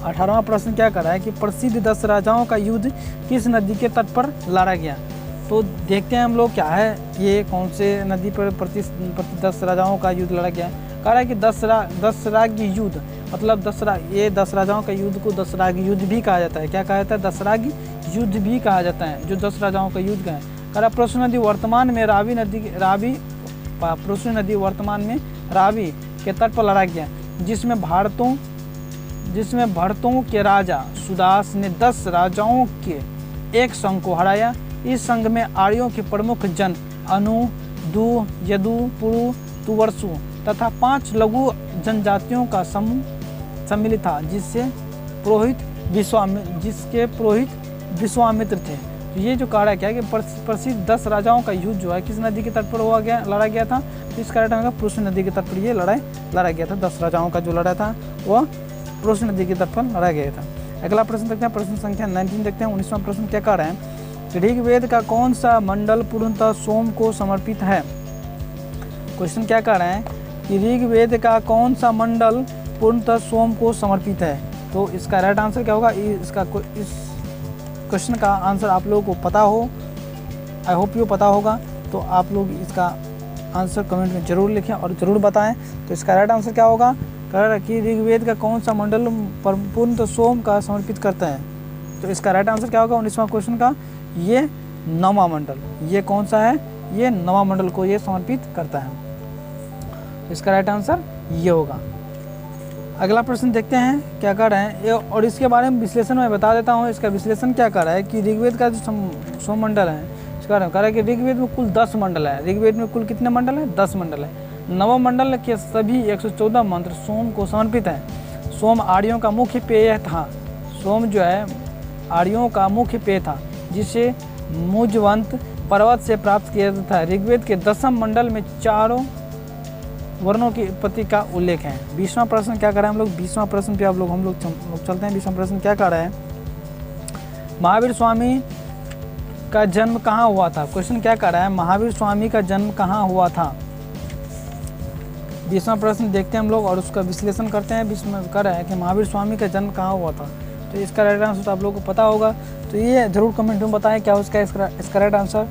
18वां प्रश्न क्या कर रहा है कि प्रसिद्ध 10 राजाओं का युद्ध किस नदी के तट पर लड़ा गया। तो देखते हैं हम लोग क्या है ये कौन से नदी पर प्रति 10 राजाओं का युद्ध लड़ा गया। कह रहा है कि 10 राज्य युद्ध, मतलब 10 राजाओं का युद्ध को 10 राज्य युद्ध भी कहा जाता है। क्या कहा जाता है, 10 राज्य युद्ध भी कहा जाता है, जो 10 राजाओं का युद्ध का है। कह रहा प्रोसू नदी वर्तमान में रावी के तट पर लड़ा गया, जिसमें भरतों के राजा सुदास ने 10 राजाओं के एक संघ को हराया। इस संघ में आर्यों के प्रमुख जन अनु, दु, यदु, पुरु, तुवर्सु तथा 5 लघु जनजातियों का समूह सम्मिलित था, जिसके पुरोहित विश्वामित्र थे। तो ये जो कारक है कि प्रसिद्ध 10 राजाओं का युद्ध जो है किस नदी के तट पर लड़ा गया था, तो इसका राइट आंसर पुरुष नदी के तट पर ये लड़ाई लड़ा गया था। 10 राजाओं का जो लड़ा था वह पुरुष नदी के तट पर लड़ा गया था। अगला प्रश्न देखते हैं, प्रश्न संख्या 19 देखते हैं। 19वां प्रश्न क्या कह रहे हैं, ऋग्वेद का कौन सा मंडल पूर्णतः सोम को समर्पित है। क्वेश्चन क्या कह रहे हैं कि ऋग्वेद का कौन सा मंडल पूर्णतः सोम को समर्पित है। तो इसका राइट आंसर क्या होगा, इस क्वेश्चन का आंसर आप लोगों को पता हो, आई होप यू पता होगा, तो आप लोग इसका आंसर कमेंट में जरूर लिखें और ज़रूर बताएं। तो इसका राइट आंसर क्या होगा, कह रहा है कि ऋग्वेद का कौन सा मंडल पूर्णतः सोम का समर्पित करता है। तो इसका राइट आंसर क्या होगा 19वां क्वेश्चन का, ये 9वां मंडल। ये कौन सा है, ये 9वां मंडल को ये समर्पित करता है। तो इसका राइट आंसर ये होगा। अगला प्रश्न देखते हैं क्या कर रहे हैं, और इसके बारे में विश्लेषण मैं बता देता हूँ। इसका विश्लेषण क्या कर रहा है कि ऋग्वेद का जो सोम मंडल है, इसका कह रहा है कि ऋग्वेद में कुल 10 मंडल है। ऋग्वेद में कुल कितने मंडल है, 10 मंडल है। नवम मंडल के सभी 114 मंत्र सोम को समर्पित हैं। सोम आर्यों का मुख्य पेय था। सोम जो है आर्यों का मुख्य पेय था, जिसे मुजवंत पर्वत से प्राप्त किया जाता था। ऋग्वेद के 10वें मंडल में चारों वर्णों की उत्पत्ति का उल्लेख है। 20वां प्रश्न क्या कर रहे हैं हम लोग, 20वां प्रश्न पे हम लोग चलते हैं। 20वां प्रश्न क्या कर रहे हैं, महावीर स्वामी का जन्म कहाँ हुआ था। क्वेश्चन क्या कर रहा है, महावीर स्वामी का जन्म कहाँ हुआ था। 20वां प्रश्न देखते हैं हम लोग और उसका विश्लेषण करते हैं। 20 में कर रहा है कि महावीर स्वामी का जन्म कहाँ हुआ था। तो इसका राइट आंसर तो आप लोगों को पता होगा, तो ये जरूर कमेंट में बताएं क्या उसका इसका राइट आंसर।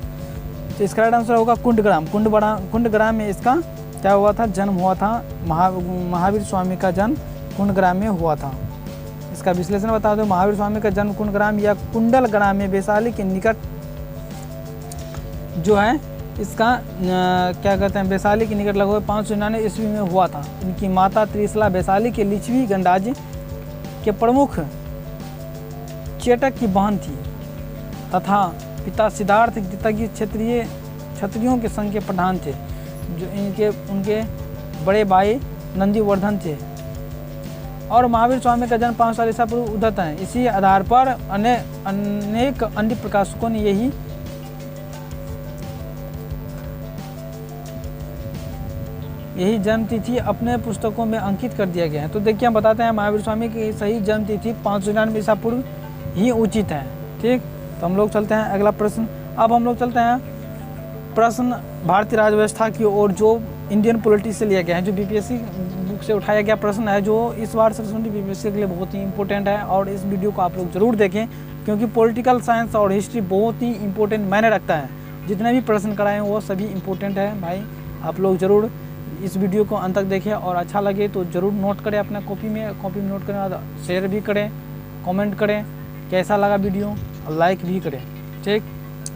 तो इसका राइट आंसर होगा कुंडग्राम। कुंडग्राम में इसका क्या हुआ था, जन्म हुआ था। महावीर स्वामी का जन्म कुंडग्राम में हुआ था। इसका विश्लेषण बता दो, महावीर स्वामी का जन्म कुंडग्राम या कुंडल ग्राम में वैशाली के निकट जो है, इसका क्या कहते हैं, वैशाली के निकट लगभग 599 ईस्वी में हुआ था। इनकी माता त्रिशला वैशाली के लिच्छवी गणराज्य के प्रमुख चेटक की बहन थी तथा पिता सिद्धार्थ तज्ञ क्षत्रियों के संघ के प्रधान थे, जो उनके बड़े भाई नंदीवर्धन थे। और महावीर स्वामी का जन्म 500 ईसा पूर्व उद्धत है। इसी आधार पर अनेक अन्य प्रकाशकों ने यही जन्म तिथि अपने पुस्तकों में अंकित कर दिया गया है। तो देखिए हम बताते हैं, महावीर स्वामी की सही जन्म तिथि 599 ईसा पूर्व ही उचित है। ठीक, तो हम लोग चलते हैं अगला प्रश्न। अब हम लोग चलते हैं प्रश्न भारतीय राज्य व्यवस्था की ओर, जो इंडियन पॉलिटी से लिया गया है, जो बीपीएससी बुक से उठाया गया प्रश्न है, जो इस बार सबसे बीपीएससी के लिए बहुत ही इंपॉर्टेंट है। और इस वीडियो को आप लोग जरूर देखें, क्योंकि पॉलिटिकल साइंस और हिस्ट्री बहुत ही इंपॉर्टेंट मायने रखता है। जितने भी प्रश्न कराए हैं वो सभी इंपॉर्टेंट है भाई। आप लोग ज़रूर इस वीडियो को अंत तक देखें और अच्छा लगे तो ज़रूर नोट करें अपना कॉपी में नोट करें, शेयर भी करें, कमेंट करें कैसा लगा वीडियो, और लाइक भी करें। ठीक,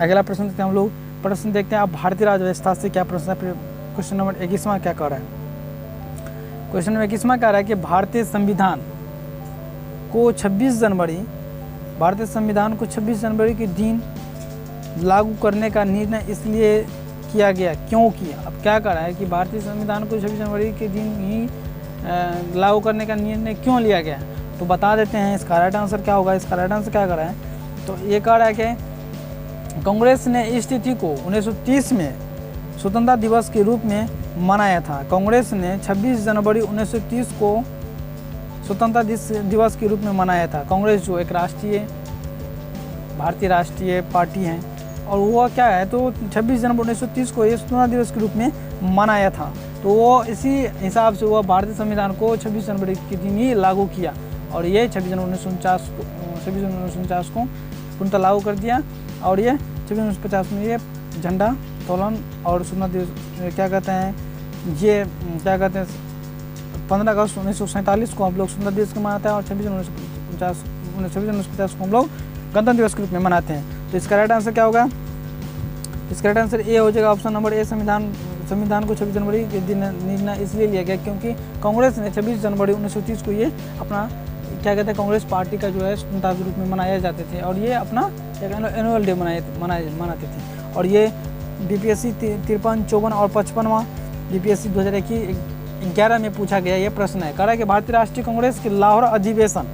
अगला प्रश्न देखते हैं हम लोग। प्रश्न देखते हैं आप भारतीय राज्य व्यवस्था से क्या प्रश्न है। क्वेश्चन नंबर 21वां क्या कह रहा है। क्वेश्चन नंबर 21वां कह रहा है कि भारतीय संविधान को 26 जनवरी के दिन लागू करने का निर्णय इसलिए किया गया, क्यों किया। अब क्या कर रहा है कि भारतीय संविधान को 26 जनवरी के दिन ही लागू करने का निर्णय क्यों लिया गया, तो बता देते हैं इसका राइट आंसर क्या होगा। इसका राइट आंसर क्या कर रहा है, तो ये कह रहा है कि कांग्रेस ने इस तिथि को 1930 में स्वतंत्रता दिवस के रूप में मनाया था। कांग्रेस ने 26 जनवरी 1930 को स्वतंत्रता दिवस के रूप में मनाया था। कांग्रेस जो एक भारतीय राष्ट्रीय पार्टी है, और वो क्या है, तो 26 जनवरी 1930 को ये स्वतंत्रता दिवस के रूप में मनाया था। तो वो इसी हिसाब से वो भारतीय संविधान को 26 जनवरी के दिन ही लागू किया, और ये 26 जनवरी 1949 को पूर्णतः लागू कर दिया। और ये 2650 में ये झंडा तोलन और स्वतंत्रता दिवस क्या कहते हैं, ये क्या कहते हैं 15 अगस्त 1947 को हम लोग स्वतंत्रता दिवस को मनाते हैं, और 26 जनवरी 1950 को हम लोग गणतंत्र दिवस के रूप में मनाते हैं। तो इसका राइट आंसर क्या होगा, इसका राइट आंसर ए हो जाएगा, ऑप्शन नंबर ए। संविधान को 26 जनवरी के दिन निर्णय इसलिए लिया गया क्योंकि कांग्रेस ने 26 जनवरी 1930 को ये अपना क्या कहते हैं, कांग्रेस पार्टी का जो है स्वतंत्रता के रूप में मनाए जाते थे, और ये अपना एनुअल डे मनाते थे। और ये बीपीएससी 53, 54 और 55वां बीपीएससी 2011 में पूछा गया ये प्रश्न है। कह रहा है कि भारतीय राष्ट्रीय कांग्रेस के लाहौर अधिवेशन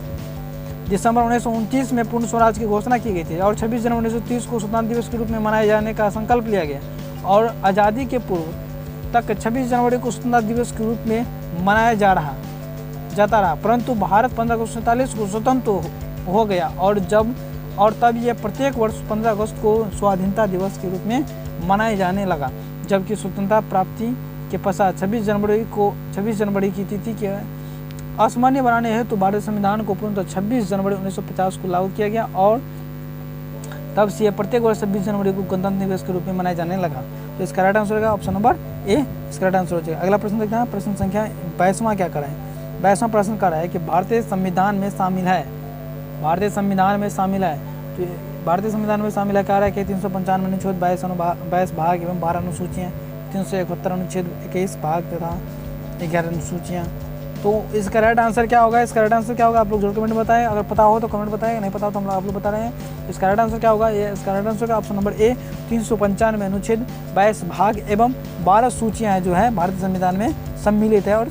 दिसंबर 1929 में पूर्ण स्वराज की घोषणा की गई थी और 26 जनवरी 1930 को स्वतंत्रता दिवस के रूप में मनाए जाने का संकल्प लिया गया और आज़ादी के पूर्व तक 26 जनवरी को स्वतंत्रता दिवस के रूप में मनाया जाता रहा, परंतु भारत 15 अगस्त 1947 को स्वतंत्र हो गया और तब यह प्रत्येक वर्ष 15 अगस्त को स्वाधीनता दिवस के रूप में मनाया जाने लगा, जबकि स्वतंत्रता प्राप्ति के पश्चात 26 जनवरी की तिथि के असामान्य बनाने हेतु भारतीय संविधान को पूर्णतः 26 जनवरी 1950 को लागू किया गया और तब से यह प्रत्येक वर्ष 26 जनवरी को गणतंत्र दिवस के रूप में मनाया जाने लगा। तो इसका राइट आंसर होगा ऑप्शन नंबर ए, इसका राइट आंसर हो जाएगा। अगला प्रश्न देखते हैं, प्रश्न संख्या 22वां क्या कर रहा है। 22वां प्रश्न कर रहा है कि भारतीय संविधान में शामिल है, भारतीय संविधान में शामिल है, तो भारतीय संविधान में शामिल है, कह रहा है कि 395 अनुच्छेद 22 भाग एवं 12 अनुसूचियाँ, 371 अनुच्छेद 21 भाग तथा 11 अनुसूचियाँ। तो इसका राइट आंसर क्या होगा, इसका राइट आंसर क्या होगा, आप लोग जरूर कमेंट बताएं, अगर पता हो तो कमेंट बताएं, नहीं पता हो तो आप लोग बता रहे हैं। इसका राइट आंसर क्या होगा, ये इसका राइट आंसर का ऑप्शन नंबर ए 395 अनुच्छेद 22 भाग एवं 12 सूचियाँ जो है भारतीय संविधान में सम्मिलित है और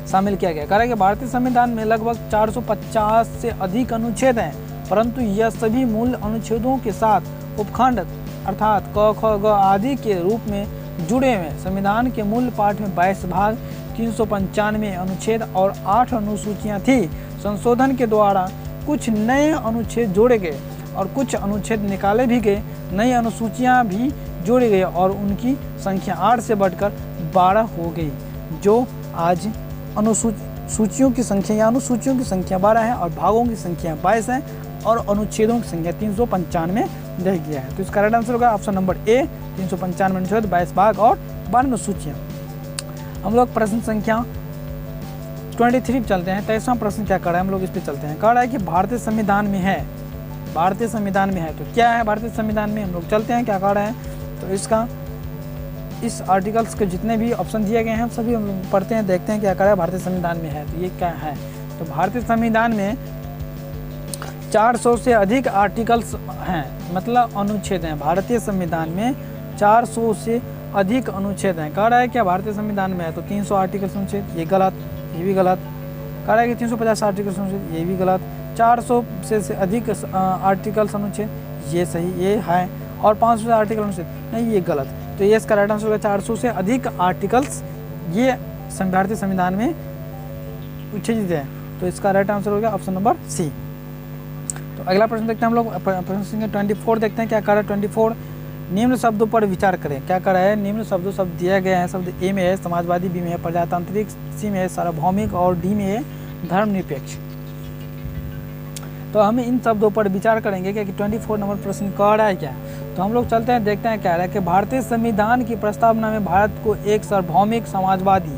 शामिल किया गया। कह रहा है कि भारतीय संविधान में लगभग 450 से अधिक अनुच्छेद हैं, परंतु यह सभी मूल अनुच्छेदों के साथ उपखंड अर्थात क ख ग आदि के रूप में जुड़े हुए। संविधान के मूल पाठ में 22 भाग 395 अनुच्छेद और 8 अनुसूचियां थी। संशोधन के द्वारा कुछ नए अनुच्छेद जोड़े गए और कुछ अनुच्छेद निकाले भी गए, नई अनुसूचियां भी जोड़ी गई और उनकी संख्या 8 से बढ़कर 12 हो गई, जो आज अनुसूचियों की संख्या या अनुसूचियों की संख्या 12 है और भागों की संख्या 22 है और अनुच्छेदों की संख्या 395 रह गया है। तो इसका राइट आंसर होगा ऑप्शन नंबर ए 395 अनुच्छेद 22 भाग और 12 अनुसूचियाँ। हम लोग प्रश्न संख्या 23 चलते हैं। 23वां प्रश्न क्या कर रहा है, हम लोग इस पर चलते हैं। कह रहा है कि भारतीय संविधान में है, भारतीय संविधान में है, तो क्या है भारतीय संविधान में, हम लोग चलते हैं क्या कह रहा है। तो इसका इस आर्टिकल्स के जितने भी ऑप्शन दिए गए हैं सभी हम लोग पढ़ते हैं, देखते हैं क्या कर रहा है भारतीय संविधान में है, तो ये क्या है। तो भारतीय संविधान में 400 से अधिक आर्टिकल्स हैं, मतलब अनुच्छेद हैं। भारतीय संविधान में 400 से अधिक अनुच्छेद हैं। कह रहा है क्या भारतीय संविधान में है, तो 300 आर्टिकल्स अनुच्छेद, ये गलत, ये भी गलत। कह रहा है कि 350 आर्टिकल्स अनुच्छेद, ये भी गलत। 400 से अधिक आर्टिकल्स अनुच्छेद, ये सही, ये है। और 500 आर्टिकल अनुच्छेद, नहीं, ये गलत। तो ये इसका राइट आंसर होगा 400 से अधिक आर्टिकल्स, ये भारतीय संविधान में उच्छेदित है। तो इसका राइट आंसर होगा ऑप्शन नंबर सी। तो अगला प्रश्न देखते हैं हम लोग, प्रश्न संख्या 24 देखते हैं क्या कर रहा है। 24 निम्न शब्दों पर विचार करें, क्या कर रहा है। निम्न शब्द दिए गए हैं, शब्द ए में है समाजवादी, बी में है प्रजातांत्रिक, सी में है सार्वभौमिक और डी में है धर्मनिरपेक्ष। तो हम इन शब्दों पर विचार करेंगे कि 24 नंबर प्रश्न कह रहा है क्या। तो हम लोग चलते हैं, देखते हैं क्या रहा है कि भारतीय संविधान की प्रस्तावना में भारत को एक सार्वभौमिक, समाजवादी,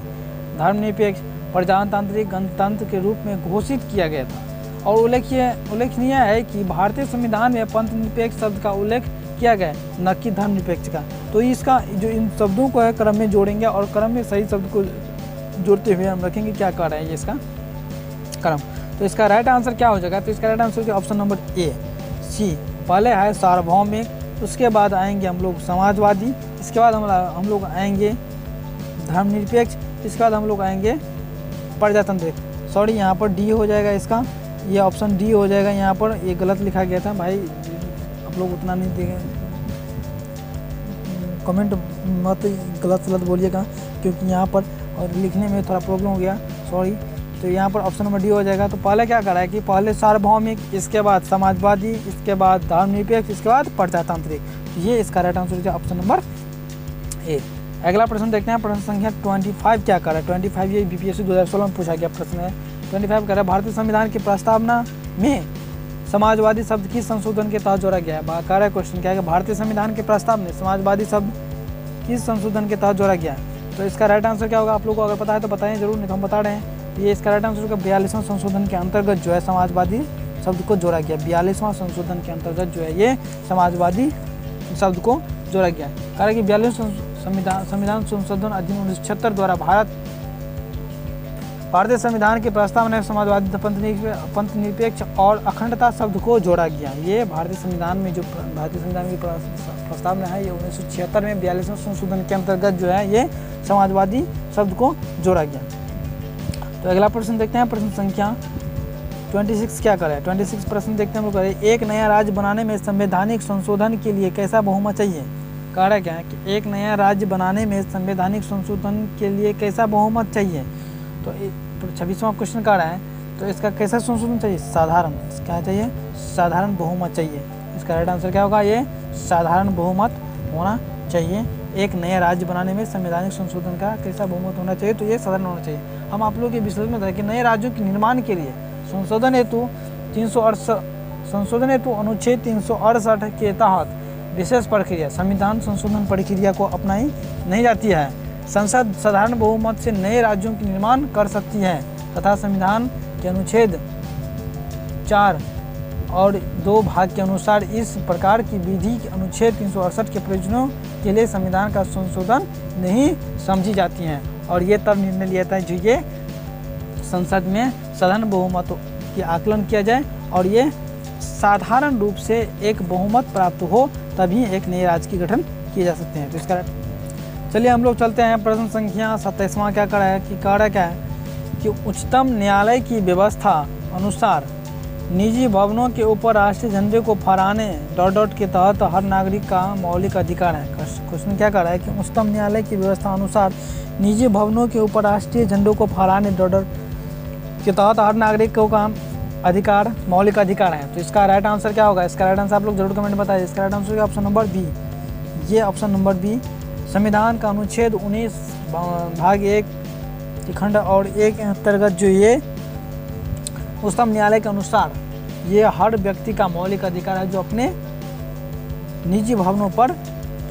धर्मनिरपेक्ष, प्रजातांत्रिक गणतंत्र के रूप में घोषित किया गया था। और उल्लेखनीय है कि भारतीय संविधान में पंथ निरपेक्ष शब्द का उल्लेख किया गया, न कि धर्मनिरपेक्ष का। तो इसका जो इन शब्दों को है क्रम में जोड़ेंगे और क्रम में सही शब्द को जोड़ते हुए हम रखेंगे क्या कर रहे हैं ये इसका क्रम। तो इसका राइट आंसर क्या हो जाएगा, तो इसका right answer option number A C. पहले है सार्वभौमिक, उसके बाद आएंगे हम लोग समाजवादी, इसके बाद हम लोग आएंगे धर्मनिरपेक्ष, इसके बाद हम लोग आएंगे प्रजातांत्रिक। सॉरी, यहाँ पर डी हो जाएगा, इसका ये ऑप्शन डी हो जाएगा। यहाँ पर ये गलत लिखा गया था भाई, आप लोग उतना नहीं देंगे, कमेंट मत गलत बोलिएगा क्योंकि यहाँ पर और लिखने में थोड़ा प्रॉब्लम हो गया, सॉरी। तो यहाँ पर ऑप्शन नंबर डी हो जाएगा। तो पहले क्या करा है कि पहले सार्वभौमिक, इसके बाद समाजवादी, इसके बाद धर्मनिरपेक्ष, इसके बाद प्रजातांत्रिक। ये इसका राइट आंसर है ऑप्शन नंबर ए। अगला प्रश्न देखते हैं, प्रश्न संख्या 25 क्या कर रहा है। 25 ये बीपीएससी 2016 में पूछा गया प्रश्न है। 25 कर रहा है भारतीय संविधान की प्रस्तावना में समाजवादी शब्द किस संशोधन के तहत जोड़ा गया है। कह रहा है क्वेश्चन क्या है कि भारतीय संविधान के प्रस्ताव में समाजवादी शब्द किस संशोधन के तहत जोड़ा गया है। तो इसका राइट आंसर क्या होगा, आप लोगों को अगर पता है तो बताएं जरूर, नहीं तो हम बता रहे हैं। ये इसका राइट आंसर का 42वां संशोधन के अंतर्गत जो है समाजवादी शब्द को जोड़ा गया। 42वां संशोधन के अंतर्गत जो है ये समाजवादी शब्द को जोड़ा गया। कह रहा है कि 42वां संविधान संशोधन अधिनियम 1976 द्वारा भारतीय संविधान के प्रस्ताव में समाजवादी, पंथ निरपेक्ष और अखंडता शब्द को जोड़ा गया। ये भारतीय संविधान में जो भारतीय संविधान की प्रस्तावना है ये 1976 में 42वां संशोधन के अंतर्गत जो है ये समाजवादी शब्द को जोड़ा गया। तो अगला प्रश्न देखते हैं, प्रश्न संख्या 26 क्या करें? 26 प्रश्न देखते हैं हम लोग। एक नया राज्य बनाने में संवैधानिक संशोधन के लिए कैसा बहुमत चाहिए? कह रहा है क्या है कि एक नया राज्य बनाने में संवैधानिक संशोधन के लिए कैसा बहुमत चाहिए? तो 26वां क्वेश्चन कह रहा है, तो इसका कैसा संशोधन चाहिए? साधारण। क्या चाहिए? साधारण बहुमत चाहिए। इसका राइट आंसर क्या होगा? ये साधारण बहुमत होना चाहिए। एक नया राज्य बनाने में संवैधानिक संशोधन का कैसा बहुमत होना चाहिए? तो ये साधारण होना चाहिए। हम आप लोगों के विश्लेषण में बताया कि नए राज्यों के निर्माण के लिए संशोधन हेतु अनुच्छेद 368 के तहत विशेष प्रक्रिया संविधान संशोधन प्रक्रिया को अपनाई नहीं जाती है। संसद साधारण बहुमत से नए राज्यों के निर्माण कर सकती है तथा संविधान के अनुच्छेद 4 और 2 भाग के अनुसार इस प्रकार की विधि के अनुच्छेद 368 के प्रयोजनों के लिए संविधान का संशोधन नहीं समझी जाती हैं। और ये तब निर्णय लिया जाता है जो ये संसद में साधारण बहुमत की आकलन किया जाए और ये साधारण रूप से एक बहुमत प्राप्त हो, तभी एक नए राज्य की गठन किए जा सकते हैं। तो इसका चलिए हम लोग चलते हैं प्रश्न संख्या 27वां क्या कर रहा है कि कह रहा क्या है कि उच्चतम न्यायालय की व्यवस्था अनुसार निजी भवनों के ऊपर राष्ट्रीय झंडे को फहराने ... के तहत हर नागरिक का मौलिक अधिकार है। क्वेश्चन क्या कर रहा है कि उच्चतम न्यायालय की व्यवस्था अनुसार निजी भवनों के ऊपर राष्ट्रीय झंडों को फहराने ... के तहत हर नागरिक का अधिकार मौलिक अधिकार है। तो इसका राइट आंसर क्या होगा? इसका राइट आंसर आप लोग जरूर कमेंट बताइए। इसका right answer option number B. ये ऑप्शन नंबर बी संविधान का अनुच्छेद 19 भाग 1 खंड और 1 के अंतर्गत जो ये उच्चतम न्यायालय के अनुसार ये हर व्यक्ति का मौलिक अधिकार है जो अपने निजी भवनों पर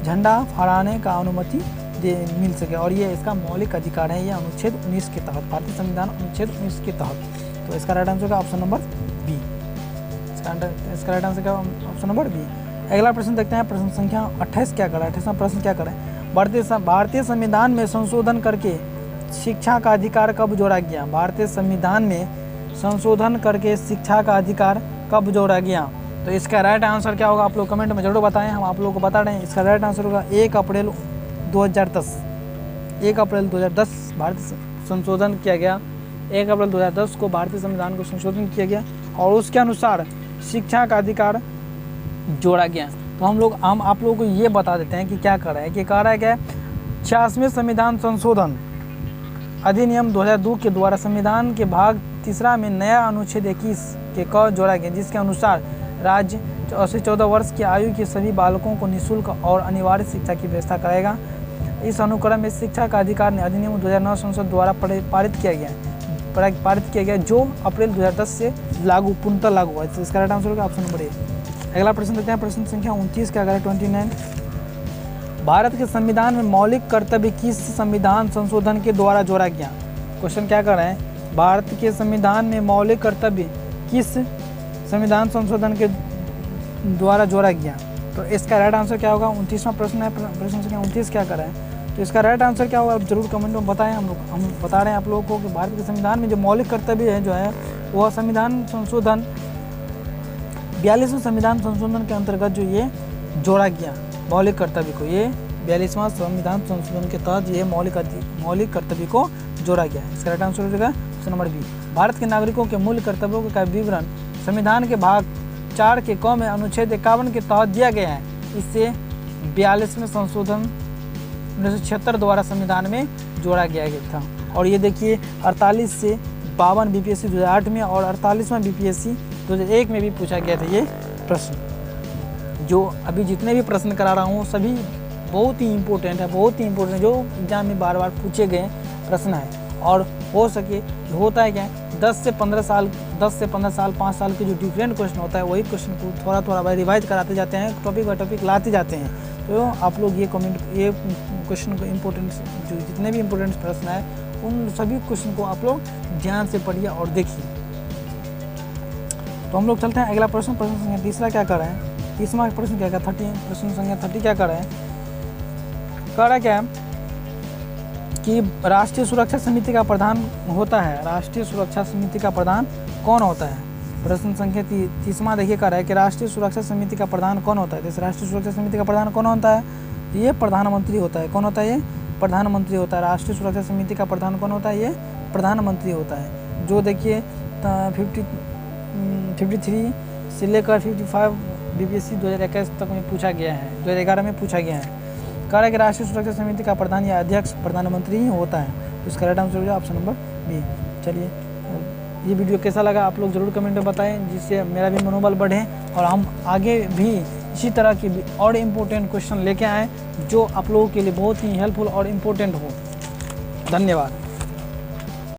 झंडा फहराने का अनुमति मिल सके, और ये इसका मौलिक अधिकार है। ये अनुच्छेद 19 के तहत, भारतीय संविधान अनुच्छेद 19 के तहत। तो इसका राइट आंसर का ऑप्शन नंबर बी। इसका राइट आंसर का ऑप्शन नंबर बी। अगला प्रश्न देखते हैं। प्रश्न संख्या 28 क्या करें? 28वां प्रश्न क्या करें? भारतीय संविधान में संशोधन करके शिक्षा का अधिकार कब जोड़ा गया? भारतीय संविधान में संशोधन करके शिक्षा का अधिकार कब जोड़ा गया? तो इसका राइट आंसर क्या होगा? आप लोग कमेंट में जरूर बताएं, हम आप लोगों को बता रहे हैं। इसका राइट आंसर होगा 1 अप्रैल 2010। 1 अप्रैल 2010 भारतीय संशोधन किया गया। 1 अप्रैल 2010 को भारतीय संविधान को संशोधन किया गया और उसके अनुसार शिक्षा का अधिकार जोड़ा गया। तो हम आप लोगों को ये बता देते हैं कि क्या कर रहा है कि कह रहा है क्या 66वें संविधान संशोधन अधिनियम 2002 के द्वारा संविधान के भाग 3 में नया अनुच्छेद 21 के क जोड़ा गया, जिसके अनुसार राज्य 14 वर्ष की आयु के सभी बालकों को निःशुल्क और अनिवार्य शिक्षा की व्यवस्था कराएगा। इस अनुक्रम में शिक्षा का अधिकार ने अधिनियम 2009 संसद द्वारा पारित किया गया जो अप्रैल 2010 से पूर्णतः लागू हुआ। तो इसका राइट आंसर होगा ऑप्शन नंबर ए। अगला प्रश्न देखते हैं। प्रश्न संख्या 29 क्या करें? 29 भारत के संविधान में मौलिक कर्तव्य किस संविधान संशोधन के द्वारा जोड़ा गया? क्वेश्चन क्या कर रहे हैं? भारत के संविधान में मौलिक कर्तव्य किस संविधान संशोधन के द्वारा जोड़ा गया? तो इसका राइट आंसर क्या होगा? 29वां प्रश्न है। प्रश्न संख्या 29 क्या कर रहे हैं? तो इसका राइट आंसर क्या होगा? आप जरूर कमेंट में बताएं। हम बता रहे हैं आप लोगों को कि भारत के संविधान में जो मौलिक कर्तव्य है जो है वह संविधान संशोधन 42वें संविधान संशोधन के अंतर्गत जो ये जोड़ा गया मौलिक कर्तव्य को, ये 42वां संविधान संशोधन के तहत ये मौलिक कर्तव्य को जोड़ा गया। इसका राइट आंसर हो जाएगा ऑप्शन नंबर बी। भारत के नागरिकों के मूल कर्तव्यों का विवरण संविधान के भाग 4 के क में अनुच्छेद 51 के तहत दिया गया है। इससे 42वें संशोधन 1976 द्वारा संविधान में जोड़ा गया था। और ये देखिए 48 से 52 बीपीएससी 2008 में और 48वां बीपीएससी 2001 में भी पूछा गया था ये प्रश्न। जो अभी जितने भी प्रश्न करा रहा हूँ सभी बहुत ही इम्पोर्टेंट है, जो एग्जाम में बार बार पूछे गए प्रश्न है। और हो सके होता है क्या 10 से 15 साल 5 साल के जो डिफरेंट क्वेश्चन होता है वही क्वेश्चन को थोड़ा रिवाइज कराते जाते हैं, टॉपिक बाय टॉपिक लाते जाते हैं। तो आप लोग ये क्वेश्चन को इम्पोर्टेंट जो जितने भी इम्पोर्टेंट प्रश्न है उन सभी क्वेश्चन को आप लोग ध्यान से पढ़िए और देखिए। तो हम लोग चलते हैं अगला प्रश्न संख्या 30 क्या कर रहे हैं? 30वां प्रश्न क्या 30 प्रश्न संख्या 30 क्या कर रहे हैं? कह रहा क्या कि राष्ट्रीय सुरक्षा समिति का प्रधान होता है। राष्ट्रीय सुरक्षा समिति का प्रधान कौन होता है? प्रश्न संख्या 30वां देखिए कह रहा है कि राष्ट्रीय सुरक्षा समिति का प्रधान कौन होता है? जैसे राष्ट्रीय सुरक्षा समिति का प्रधान कौन होता है? ये प्रधानमंत्री होता है। कौन होता है? ये प्रधानमंत्री होता है। राष्ट्रीय सुरक्षा समिति का प्रधान कौन होता है? ये प्रधानमंत्री होता है। जो देखिए 53 से लेकर 55 बीपीएससी 2021 तक में पूछा गया है, 2011 में पूछा गया है। कह रहा है कि राष्ट्रीय सुरक्षा समिति का प्रधान या अध्यक्ष प्रधानमंत्री ही होता है, तो इसका राइट आंसर हो जाए ऑप्शन नंबर बी। चलिए, ये वीडियो कैसा लगा आप लोग ज़रूर कमेंट में बताएं, जिससे मेरा भी मनोबल बढ़े और हम आगे भी इसी तरह की और इम्पोर्टेंट क्वेश्चन लेके आएँ जो आप लोगों के लिए बहुत ही हेल्पफुल और इम्पोर्टेंट हो। धन्यवाद।